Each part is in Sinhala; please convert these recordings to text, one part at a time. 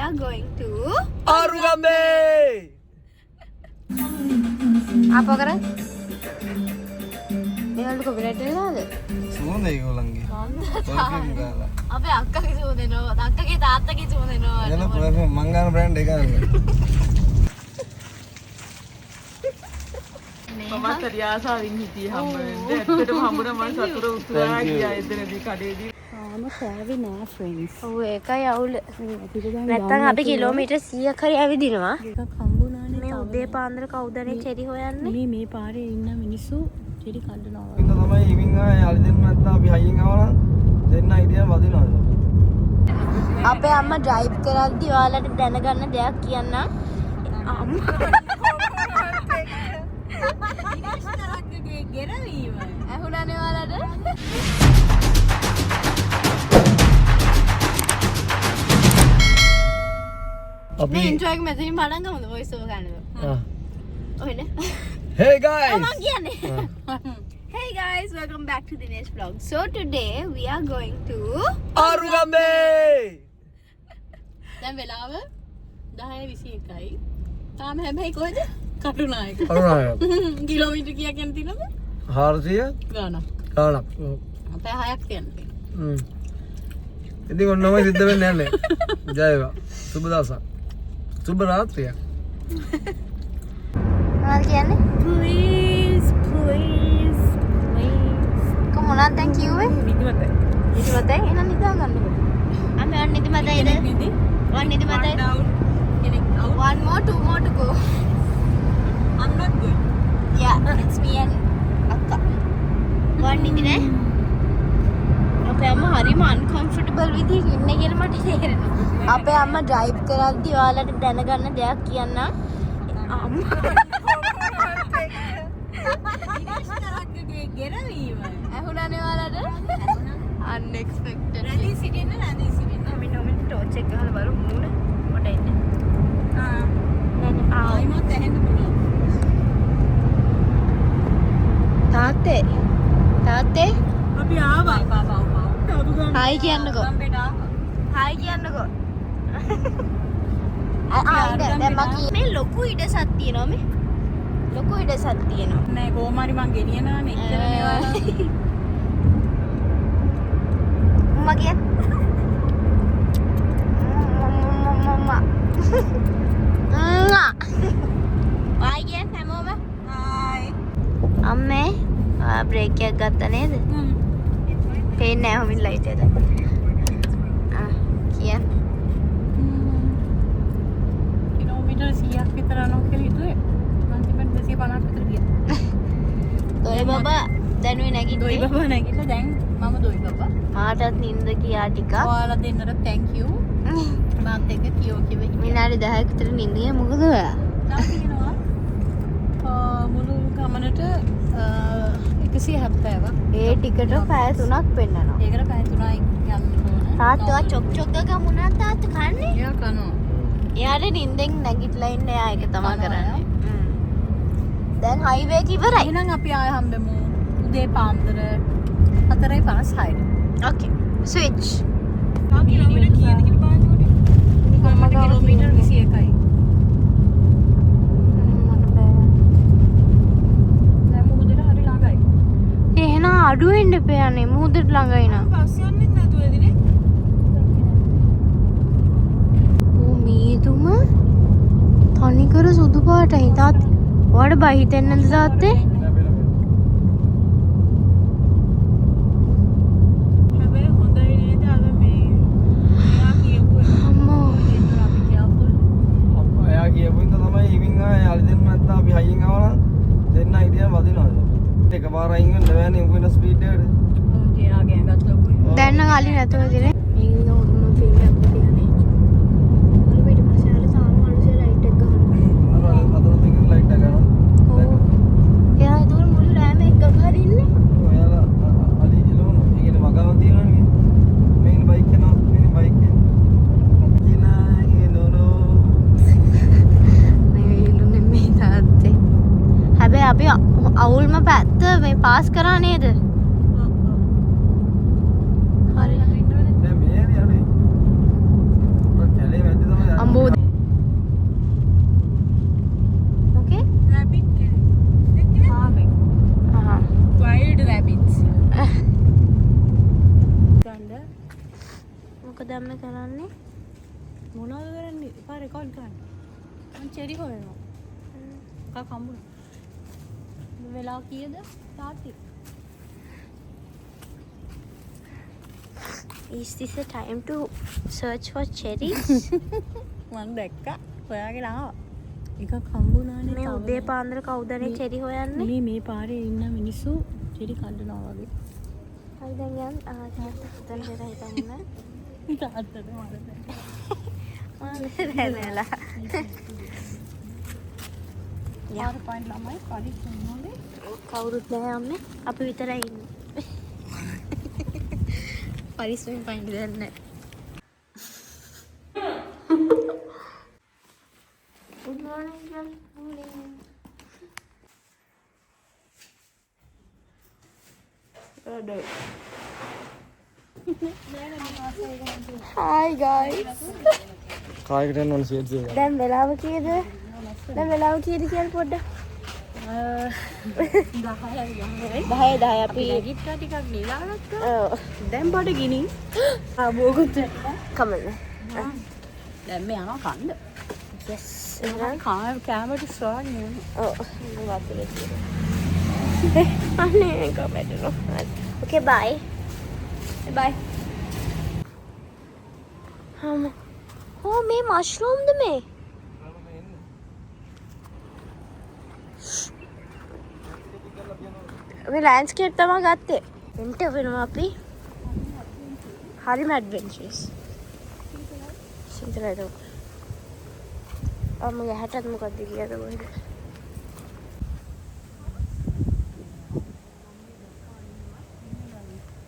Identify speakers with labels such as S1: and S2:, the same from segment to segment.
S1: are going to
S2: Arugame.
S1: apa keren? Ini lu copyright nada?
S2: Semua nih gue lagi.
S1: Apa akka ki sudeno, akka ki tatta ki sudeno.
S2: Ya lo punya mangan brand deh kan.
S3: Mama terbiasa ini di hamil. Jadi hamilnya mana satu utuh lagi ya itu di kadedi.
S1: Ama කෑවේ නෑ ෆ්‍රෙන්ඩ්ස්. ඔව් ඒකයි අවුල. නැත්තම් අපි කිලෝමීටර් 100ක් හරි ඇවිදිනවා. එකක් හම්බුණානේ. මේ උදේ පාන්දර කවුදනේ චෙරි හොයන්නේ? මේ පාරේ ඉන්න මිනිස්සු චෙරි කඩනවා.
S2: ඉතින් තමයි ඉවින් ආයේ අලි දෙන්න නැත්නම් අපි හයියෙන් ආවනම් දෙන්න හිටියම වදිනවද?
S1: අපේ අම්මා ඩ්‍රයිව් කරද්දි ඔයාලට දැනගන්න දෙයක් කියන්නම්. අම්මා ඇහුණානේ ඔයාලට?
S2: අපි
S1: intro එක මෙතනින් පටන් ගමුද voice over ගන්නද? ඔයනේ.
S2: Hey guys.
S1: මම කියන්නේ. Hey guys, welcome back to Dinesh vlog. So today we are going to
S2: Arugame.
S3: දැන් වෙලාව 10:21යි. තාම හැබැයි කොහෙද? කටුනායක.
S2: Arugame.
S3: කිලෝමීටර් කීයක් යන තියෙනවද?
S2: 400
S3: ගානක්.
S2: ගානක්.
S3: අපේ 6ක් යනවා.
S2: ඉතින් ඔන්නම සිද්ධ වෙන්නේ නැහැ. ජය වේවා. සුබ දවසක්. සුබ රාත්‍රියක්.
S1: මොනවද කියන්නේ? Please, please, please. කොහොමද දැන් කිව්වේ?
S3: නිදිමතයි.
S1: නිදිමතයි එහෙනම් නිදා ගන්නකො. අපි වන් නිදිමතයිද? වන් නිදිමතයි. One more, two more to go.
S3: I'm not good.
S1: Yeah, it's me and Akka. වන් නිදිනේ? අපේ අම්මා හරිම uncomfortable විදිහට ඉන්නේ කියලා මට තේරෙනවා. අපේ අම්මා drive කරද්දි ඔයාලට දැනගන්න දෙයක් කියන්නම්. අම්මා ඇහුණානේ ඔයාලට? Unexpected.
S3: රැලි සිටින්න රැලි සිටින්න.
S1: අපි නොමින් ටෝච් එක ගහලා බලමු මූණ. කොට එන්නේ.
S3: ආයිමත් ඇහෙන්න පුළුවන්.
S1: තාත්තේ. තාත්තේ
S3: අපි ආවා. පාපා.
S1: හායි කියන්නකෝ. හායි කියන්නකෝ. දැන් මම මේ ලොකු ඉඩසක් තියෙනවා මේ. ලොකු ඉඩසක් තියෙනවා.
S3: නෑ කොහොම හරි මං ගෙනියනවානේ ඉතල මේවා.
S1: මම කියන්න. හායි කියන්න හැමෝම.
S3: හායි.
S1: අම්මේ බ්‍රේක් එකක් ගත්තා නේද? පේන්නේ නැහැ හොමින් ලයිට් එක. කියන්න.
S3: කිලෝමීටර් 100ක් විතර යනවා කියලා හිතුවේ. අන්තිමට 250ක් විතර ගියා.
S1: දොයි බබා දැනුවේ නැගිට්ටේ.
S3: දොයි බබා නැගිටලා දැන් මම දොයි බබා.
S1: මාටත් නින්ද ගියා ටිකක්.
S3: ඔයාලා දෙන්නට thank you. මාත් එක්ක කියෝ කිව්වේ.
S1: විනාඩි 10ක් විතර නින්ද ගියා මොකද ඔයා?
S3: තාක්ෂිනවා. මුළු ගමනට 170ක්.
S1: ඒ ටිකට පැය 3ක් පෙන්නනවා.
S3: ඒකට පැය 3යි යන්න ඕන.
S1: තාත්තා චොක් චොක් ගා මොනවද තාත්තා කන්නේ?
S3: එයා කනවා.
S1: එයාට නින්දෙන් නැගිටලා ඉන්න එයා ඒක තමයි කරන්නේ. දැන් හයිවේ එක ඉවරයි.
S3: එහෙනම් අපි ආය හම්බෙමු උදේ පාන්දර 4:56ට.
S1: ඕකේ. ස්විච්.
S3: කිලෝමීටර් කීයද කියලා බලන්න ඕනේ. කිලෝමීටර් 21යි. දැන් මුහුදට හරි ළඟයි.
S1: එහෙනම් අඩු වෙන්න එපා යන්නේ මුහුදට ළඟයි නා.
S3: බස් යන්නෙත් නැතුව එදිනේ.
S1: මීදුම තනිකර සුදු පාටයි තාත් ඔයාලට බය හිතෙන්නේ නැද්ද තාත්තේ?
S3: හැබැයි හොඳයි නේද අර මේ එයා කියපු එක.
S1: අම්මෝ
S3: ඒතර අපි කියපුල්.
S2: එයා කියපු ඉඳ තමයි ඉවින් ආයේ අලි දෙන්න නැත්නම් අපි හයියෙන් ආවනම් දෙන්න හිටියම වදිනවද? එකපාර අයින් වෙන්න බෑනේ උඹ වෙන ස්පීඩ් එකට.
S3: ඔව් එයාගෙන් ගත්ත ලොකුයි.
S1: දැන් නම් අලි නැතුව දිනේ. මේක උරුම ෆිල්ම් එකක් තියන්නේ. අර පිට පස්සේ අර තාම අලුසේ ලයිට් එක ගහනවා.
S2: අර අතන තියෙන ලයිට් එක ගන්න.
S1: ඔව්. එයා ඒක මුළු රෑම එක ගහලා ඉන්නේ.
S2: ඔයාලා අලි එළවන. ඒකේ වගාවක් තියෙනවනේ. මේන් බයික් එක නෝ මේ බයික් එක. කිනා නෝ.
S1: මේ ඉල්ලුනේ මේ තාත්තේ. හැබැයි අපි අවුල්ම පැත්ත මේ පාස් කරා නේද?
S4: ගන්න. මං චෙරි හොයනවා. කා කම්බුන. වෙලාව කීයද? තාත්ති.
S1: Is this a time to search for cherries?
S4: මං දැක්කා. හොයාගෙන ආවා. එකක් හම්බුණානේ.
S1: මේ උදේ පාන්දර කවුදනේ cherry හොයන්නේ?
S4: මේ පාරේ ඉන්න මිනිස්සු cherry කඩනවා වගේ.
S1: හරි දැන් යන් හතර දෙනා හිටන්න.
S4: තාත්තට මාරද.
S1: නෑනලා.
S4: යාර පයින් ළමයි පරිස් ඉන්නෝනේ.
S1: කවුරුත් නැහැ අම්මේ. අපි විතරයි ඉන්නේ. පරිස්සමෙන් පයින් දෙන්න. Good morning, girl. Morning. Hi guys.
S2: කායකට යන්න ඕන සීට්ස් එක.
S1: දැන් වෙලාව කීයද? දැන් වෙලාව කීයද කියලා පොඩ්ඩක්. 10 අපි
S4: ගිට්ටා ටිකක් නිලා ගත්තා.
S1: ඔව්.
S4: දැන් බඩගිනි.
S1: ආවෝගුත් කමන්න.
S4: දැන් මේ යනවා කන්න.
S1: Yes.
S4: කෑමට ස්ට්‍රෝන් යනවා.
S1: ඔව්. වතුර තියෙනවා. අනේ comment. Okay, bye. Bye. Oh, මේ mushroom ද මේ? මේ ලෑන්ඩ්ස්කේප් තමයි ගත්තේ. එන්ට වෙනවා අපි. හරිම ඇඩ්වෙන්චරස්. සින්තරයිද? මගේ හැටත් මොකක්ද කියද කොහෙද?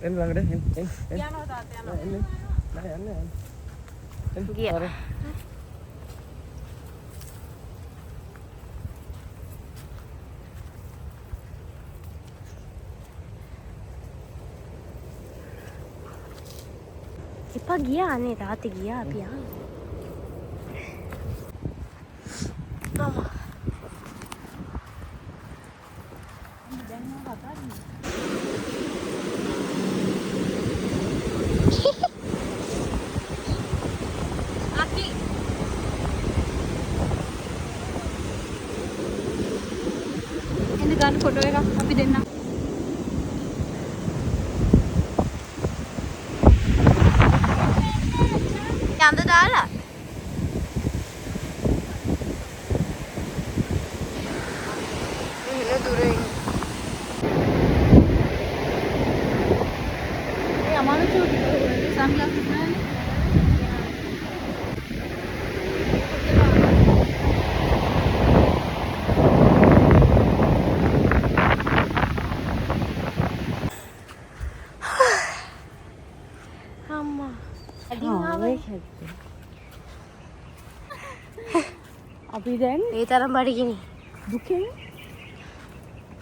S2: එන්න ළඟට එන්න.
S4: යනවා තාත්තා යනවා.
S2: එන්න. නෑ යන්න. එන්න.
S1: ගියා. එපා ගියා නේ තාත්තේ ගියා අපි ආ. මම
S4: ගන්න ෆොටෝ එකක් අපි දෙන්න.
S1: යන්ද දාලා. ඉන්න දුරේ.
S4: ඒ අමාරුයි සම්ලක් නෑනේ.
S1: අම්මා.
S4: අපි දැන්
S1: ඒ තරම් බඩගිනි.
S4: දුකෙන්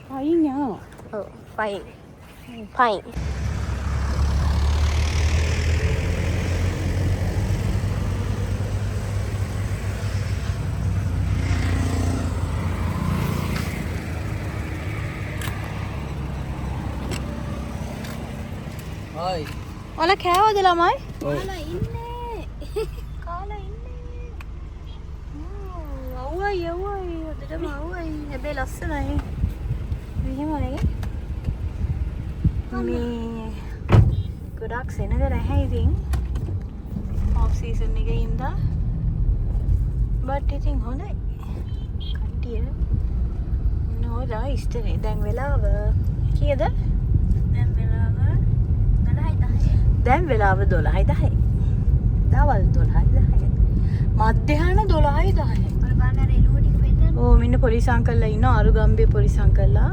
S4: පයින් යනවා.
S1: ඔව් fine. Fine.
S2: හායි.
S4: ඔයාලා කෑවද ළමයි?
S1: කාලා ඉන්නේ. කාලා ඉන්නේ. අවුයි අවුයි. හොඳටම අවුයි. හැබැයි ලස්සනයි.
S4: මෙහෙමයි.
S1: මේ ගොඩක් සෙනග නැහැ ඉතින්.
S4: ඔෆ් සීසන් එකේ ඉඳලා
S1: බට් ඉතින් හොඳයි. කට්ටිය. නෝලා ඉස්තරේ දැන් වෙලාව කීයද? දැන් වෙලාව 12:10. දැන් වෙලාව 12:10. දවල් 12:10.
S4: මධ්‍යහන 12:10.
S1: ඔය බලන්න අර එළුව ටික වෙන්න.
S4: ඕ මින්න පොලිස් අංකල්ලා ඉන්නවා අරුගම්බේ පොලිස් අංකල්ලා.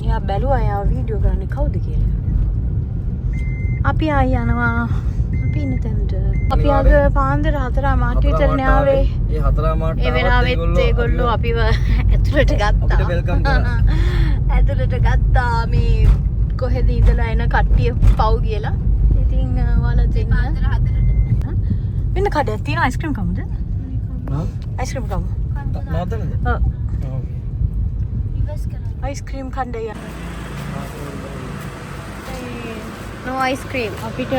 S4: යා බැලුවා යා වීඩියෝ ගන්න කවුද කියලා. අපි ආයි යනවා. අපි ඉන්න තැනට. අපි අද පාන්දර 4:00 විතර නාවේ.
S2: ඒ 4:00
S4: ඒ වෙලාවෙත් ඒගොල්ලෝ අපිව ඇතුළට ගත්තා.
S2: අපිට වෙල්කම් කරා.
S4: ඇතුළට ගත්තා මේ කොහෙද ඉඳලා එන කට්ටිය පව් කියලා. ඉතින් ඔයාලා දෙන්න.
S1: පාන්දර 4ට.
S4: මෙන්න කඩයක් තියෙන අයිස්ක්‍රීම් කමුද?
S2: හා?
S4: අයිස්ක්‍රීම් කමු.
S2: නවත්තනද?
S4: ඔව්.
S1: රිවර්ස් කරන්න.
S4: අයිස්ක්‍රීම් කණ්ඩය.
S1: no ice cream.
S4: අපිට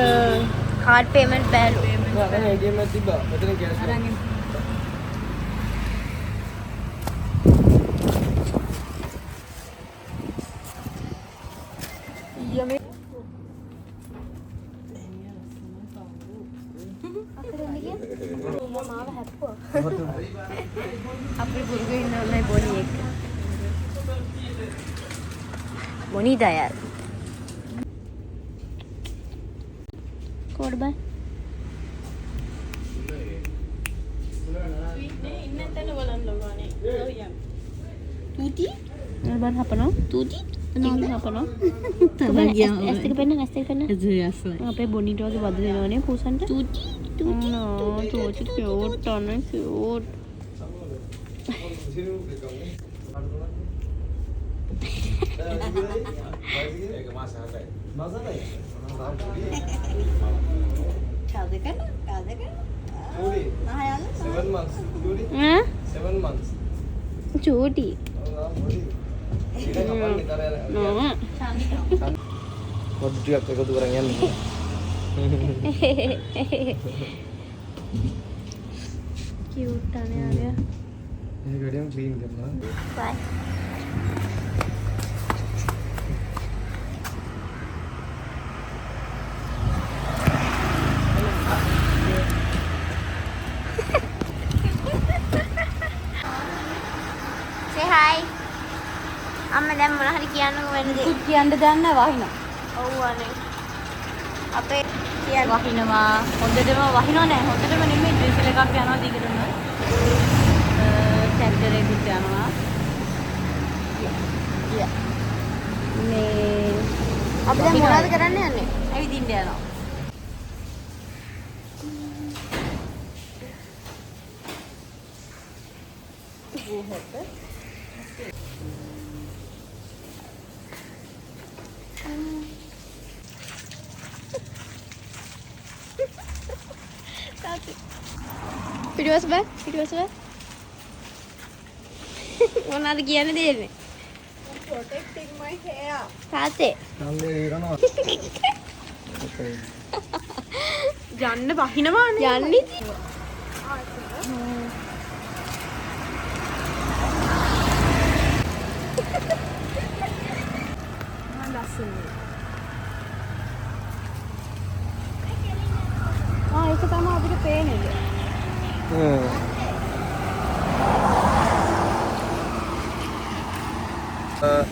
S1: Card payment බෑලු.
S2: අර ATM එකක් තිබ්බා. මෙතන කැෂ් එක.
S1: මාව හැප්පුවා. අපේ ගුරුගේ ඉන්නවනේ බොනි එක. බොනි දයල්. කොඩ බෑ. Tuti? Ban hapano? Tuti? Nang hapano? Talang gyan. As එක පෙන්න, as එක පෙන්න. අපේ බොනිට වගේ වද දෙනවනේ පූසන්ට. Tuti? Tuti? No, tuti cute අනේ cute. Kade kana? Kade kana? Nah, ya.
S2: 7 months. Judy?
S1: Hah?
S2: 7 months.
S1: Cuti. No.
S2: Waduh, ටිකක් එකතු කරන් යන්න.
S1: Cute අනේ ආරය.
S2: මේ ගඩියම ක්ලීන් කරනවා.
S1: Bye. Say hi. අම්මා දැන් මොන හරි කියන්නකෝ වෙන දේ.
S4: කියන්න දන්න වහිනවා.
S1: ඔව් අනේ. අපේ කියන්න
S4: වහිනවා. හොඳටම වහිනව නෑ. හොඳටම නෙමෙයි ඩ්‍රිසල් එකක් යනවා දිගටම. ට්‍රැක්ටර් එකක් යනවා. මේ
S1: අපි දැන් මොනවද කරන්න යන්නේ?
S4: ඇවිදින්න යනවා.
S1: පිටිවස් බෑ පිටිවස් බෑ මොනවද කියන්න දෙන්නේ
S3: protecting my hair.
S1: තාත්තේ
S2: නංගේ ඉරනවා.
S4: යන්න වහිනවානේ.
S1: යන්නේ
S4: ඒක තමයි අපිට පේන්නේ.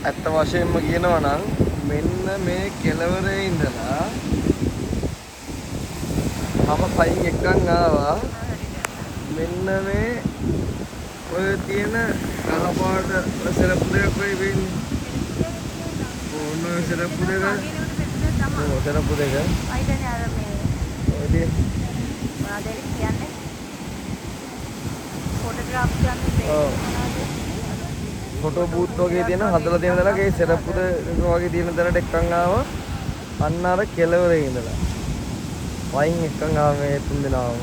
S2: ඇත්ත වශයෙන්ම කියනවා නම් මෙන්න මේ කෙළවරේ ඉඳලා මම පයින් එක්කන් ආවා මෙන්න මේ ඔය තියෙන කහපාට සරප්පු දෙකක් වෙන්නේ ඕන සරප්පු දෙක ඔව් සරප්පු දෙක
S1: අයිදනේ අර මේ
S2: ඔය තියෙන
S1: මොනවද කියන්නේ ෆොටෝග්‍රාෆ් කියන්නේ
S2: ඔව් ෆොටෝ බූත් වගේ තියෙන හදලා තියෙන දලක ඒ සරප්පු දෙක වගේ තියෙන දලට එක්කන් ආවා අන්න අර කෙළවරේ ඉඳලා වයින් එක්කන් ආව මේ තුන් දෙනාම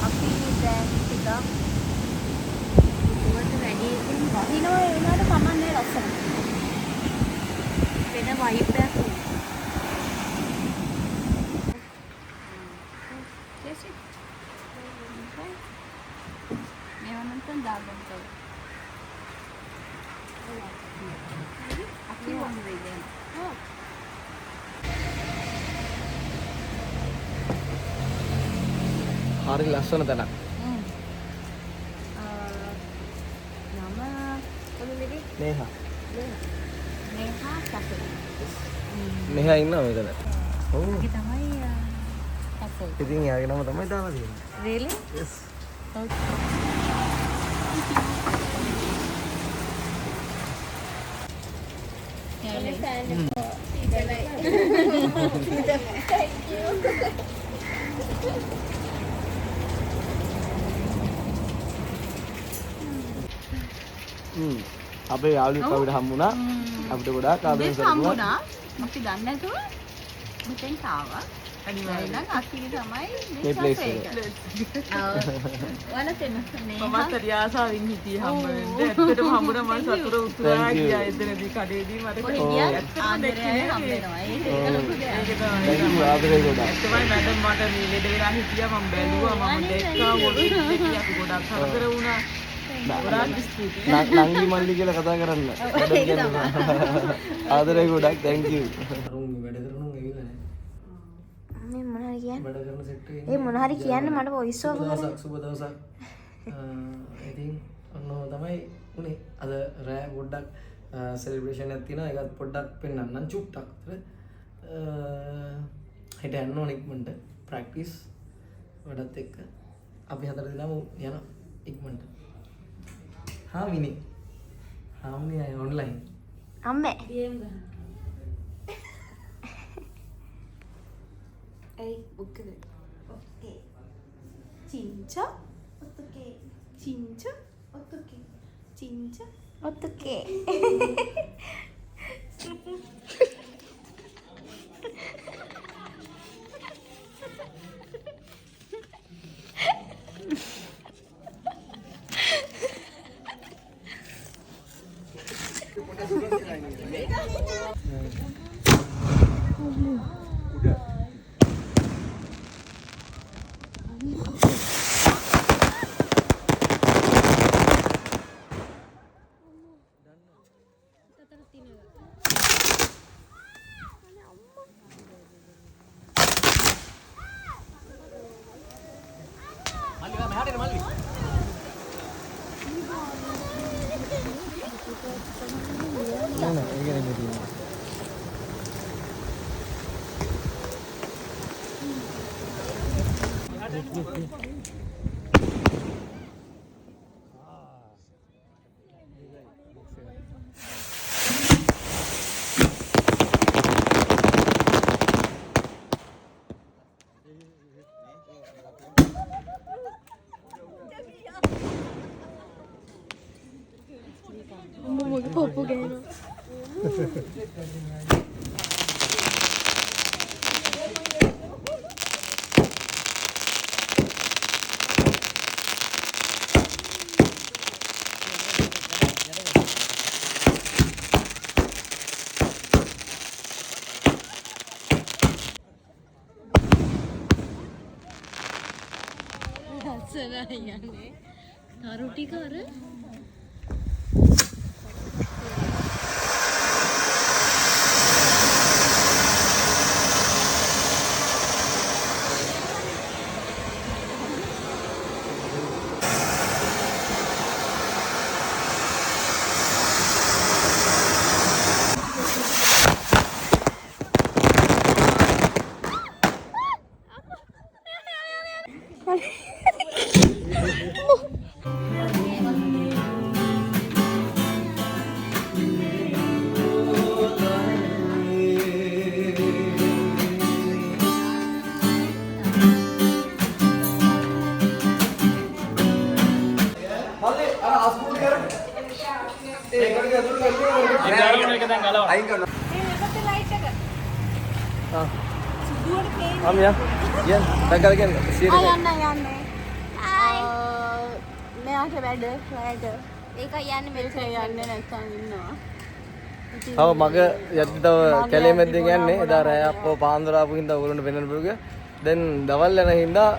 S1: අපි දැන් ටිකක් උඩට වැඩි ඉතින් වහිනවා ඒ වුණාට කමන්නේ ලස්සන වෙන වයිබ් එකක්
S2: හරි ලස්සන තැනක්.
S1: නම කොහොමද
S2: නේහා.
S1: නේහා සැපේ
S2: මෙහා ඉන්නවා මෙතන. ඔව්.
S1: ඒක තමයි සැපේ
S2: ඉතින් යාගේ නම තමයි දාලා තියෙන්නේ.
S1: really
S2: Yes. අපේ යාළුවෙක් අපිට හම්බුණා. අපිට ගොඩාක් ආදරෙන් සලකුණා.
S4: අපි දන්නේ නැතුව මෙතෙන් ආවා.
S3: අනිවාර්යයෙන්.
S1: අකිලි තමයි
S2: මේ ප්ලේස් එක.
S3: මම හරි ආසාවෙන් හිටියේ හම්බ වෙන්න. ඇත්තටම හම්බුණා මම සතුට උතුරා ගියා එතනදී කඩේදී මට
S1: ආදරේ හම්බ වෙනවා. ඒක ලොකු දෙයක්.
S3: ඒක තමයි.
S2: Thank you ආදරේ ගොඩක්.
S3: ඇත්තමයි මැඩම් මට මේ ලෙඩ වෙලා හිටියා මම බැලුවා මම දැක්කා මොකද කියක් ගොඩක් හතර වුණා. ගොඩක් ස්තුතියි.
S2: නංගි මල්ලි කියලා කතා කරන්න. ආදරේ ගොඩක් thank you. අරුන් වැඩ කරනුන් ඇවිල්ලා නැහැ.
S1: මේ මොන හරි කියන්නේ?
S2: වැඩ කරන සෙට් එකේ.
S1: ඒ මොන හරි කියන්න මට වොයිස් ඕවර් කරන්න.
S2: සුබ දවසක්. ඉතින් ඔන්න තමයි උනේ අද රෑ පොඩ්ඩක් සෙලිබ්‍රේෂන් එකක් තියෙනවා. ඒකත් පොඩ්ඩක් පෙන්නන්නම් චුට්ටක්. හෙට යන්න ඕන ඉක්මනට ප්‍රැක්ටිස් වැඩත් එක්ක අපි හතර දෙනාම යන ඉක්මනට. හා මිනි. හාමිනි අය ඔන්ලයින්.
S1: අම්මේ.
S4: Hey, buka deh. Oke. Cinca. Oke. Cinca. Oke. Cinca.
S1: ඔත්තකේ. පොප්පු ගෑනවා. ලස්සනයි යන්නේ. තරු ටික අර
S2: Am ya? Yan, tagal kan? Sini.
S1: යන්නේ. මෙයාට වැඩ වැඩ. ඒක යන්නේ මෙතන
S4: යන්නේ නැත්තම් ඉන්නවා.
S2: තව මග යද්දි තව කැලේ මැද්දෙන් යන්නේ. එදා රෑ අප්පෝ පාන්දර ආපු හින්දා ඔයගොල්ලන්ට පෙන්වන්න පුළුවන්. දැන් දවල් යන හින්දා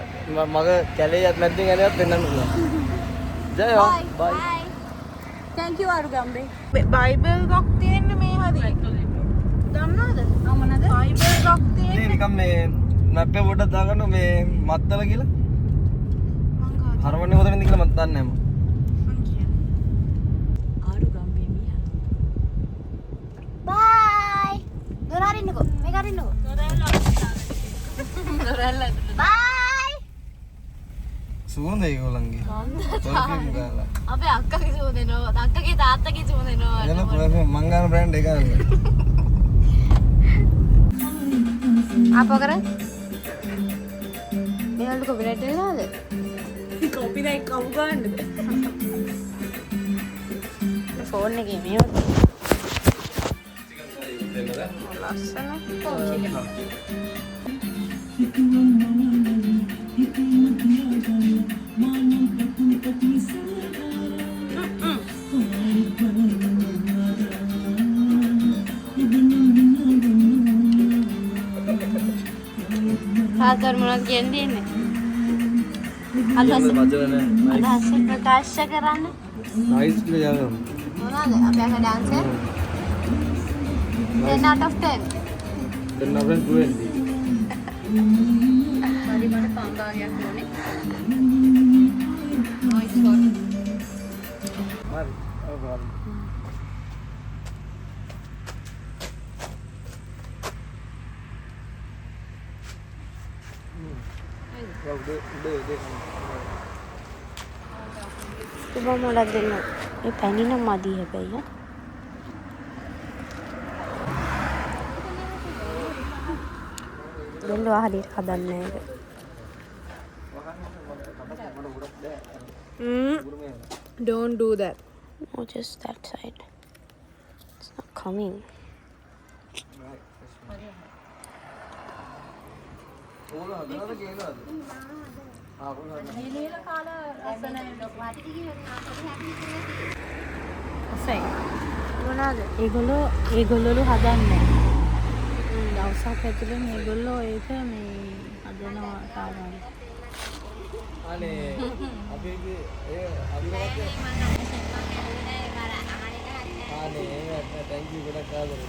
S2: මග කැලේ යත් මැද්දෙන් යනවත් පෙන්වන්න පුළුවන්. ජය බයි.
S4: Thank you අරුගම්බේ. බයිබල් ගක් තියෙන්නේ මේ හරිය. දන්නවද? මොනවද? බයිබල් ගක් තියෙන්නේ.
S2: මේ නිකන් මේ මැප් එක පොඩ්ඩක් දාගන්න මේ මත්තල කියලා. හරවන්නේ කොතනින්ද කියලා මම දන්නේ නැහැ.
S4: අරුගම්බේ මියා.
S1: බයි. දොර අරින්නකෝ. මේක අරින්නකෝ. බයි.
S2: සුවඳ ඒගොල්ලන්ගේ. පර්ෆියුම් දාලා.
S1: අපේ අක්කගේ සුවඳෙනවා. අක්කගේ තාත්තගේ සුවඳෙනවා.
S2: එන පර්ෆියුම් මං ගන්න බ්‍රෑන්ඩ් එක ගන්න.
S1: ආපහු කර. මේවලට කොපිරයිට් වෙනවද?
S4: කොපිරයිට් කවු ගන්නද?
S1: ෆෝන් එකේ මේව. ලස්සන. ආතර මොනවද කියන්නේ? අදහස අදහස ප්‍රකාශ කරන්න.
S2: නයිස් කියලා යනවා.
S1: මොනවද? අපි අහන ඩාන්ස් එක 10 out of 10.
S2: දැන් අපෙන් 20.
S1: හරි මට පංගාගයක් ඕනේ. Nice shot.
S2: හරි. ඔව් හරි.
S1: ඔබ මොලක් දෙන්න. ඒ පැණි නම් මදි හැබැයි. දෙල්ලෝ හරියට හදන්නේ නැහැ.
S4: Don't do that.
S1: No, just that side. It's not coming. මොනවාද?
S4: ඒගොල්ලෝ හදන්නේ. දවසක් ඇතුළේ මේගොල්ලෝ ඒක මේ හදනවා කාලවල.
S2: අනේ අපේ ඒ අවිරවත් අනේ thank you ගොඩක් ආදරේ.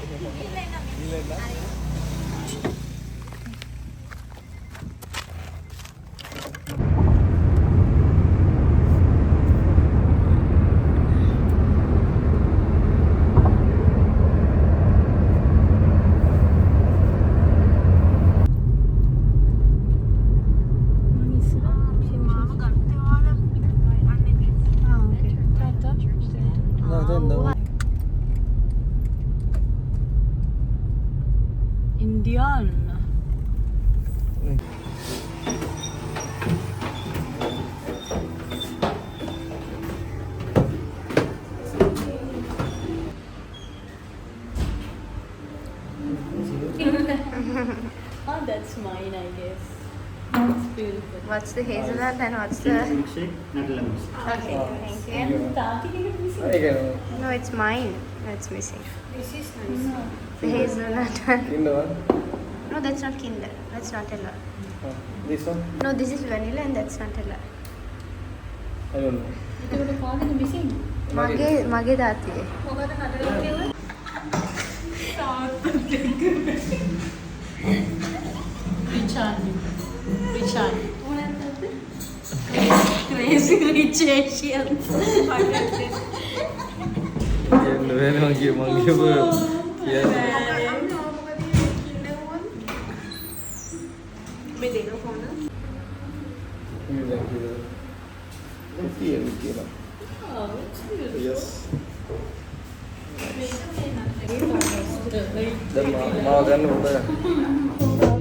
S4: Indian. Oh, that's mine, I guess. It's beautiful.
S1: What's the hazelnut and what's the... Okay, thank you. No, it's mine. That's missing.
S4: This is nice.
S1: The hazelnut.
S2: Kinder.
S1: No, that's not Kinder. That's Nutella.
S2: This one?
S1: No, this is vanilla and that's Nutella.
S2: I don't know.
S1: මගේ දාතියේ.
S4: Richard. Crazy rich Asians.
S2: වෙන මගේ
S4: මේ දෙන ෆෝන
S2: කියලා.
S4: Oh, it's beautiful.
S2: Yes. දැන් මාව ගන්න ඕනේ.